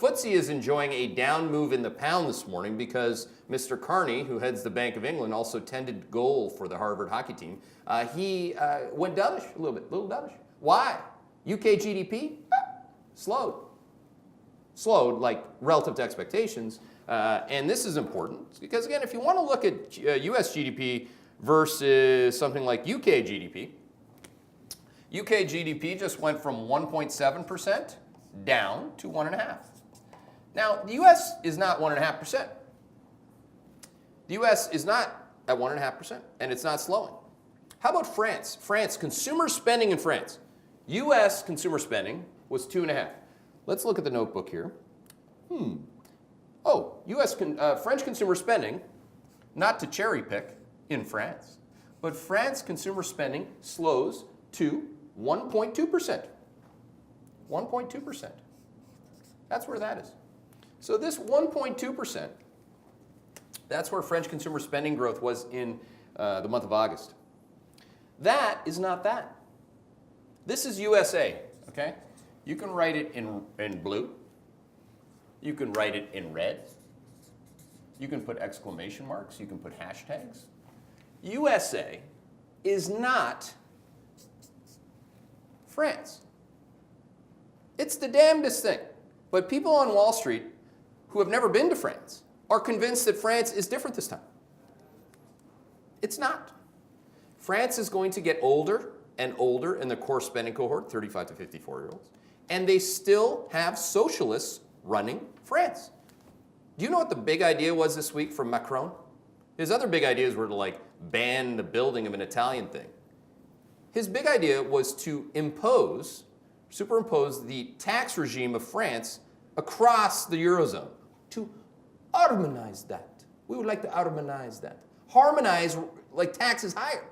FTSE is enjoying a down move in the pound this morning because Mr. Carney, who heads the Bank of England, also tended goal for the Harvard hockey team. He went dovish a little dovish. Why? UK GDP slowed like relative to expectations. And this is important because, again, if you want to look at US GDP versus something like UK GDP, UK GDP just went from 1.7% down to 1.5%. Now, the US is not 1.5%. The US is not at 1.5%, and it's not slowing. How about France? France, consumer spending in France. US consumer spending was 2.5%. Let's look at the notebook here. Oh, French consumer spending, not to cherry pick in France, but France consumer spending slows to 1.2%. 1.2%. That's where that is. So this 1.2%, that's where French consumer spending growth was in the month of August. That is not that. This is U.S.A., okay? You can write it in blue. You can write it in red. You can put exclamation marks. You can put hashtags. U.S.A. is not France. It's the damnedest thing. But people on Wall Street who have never been to France are convinced that France is different this time. It's not. France is going to get older and older in the core spending cohort, 35 to 54-year-olds, and they still have socialists running France. Do you know what the big idea was this week from Macron? His other big ideas were to like ban the building of an Italian thing. His big idea was to superimpose the tax regime of France across the Eurozone, to harmonize that. We would like to harmonize that. Harmonize like taxes higher.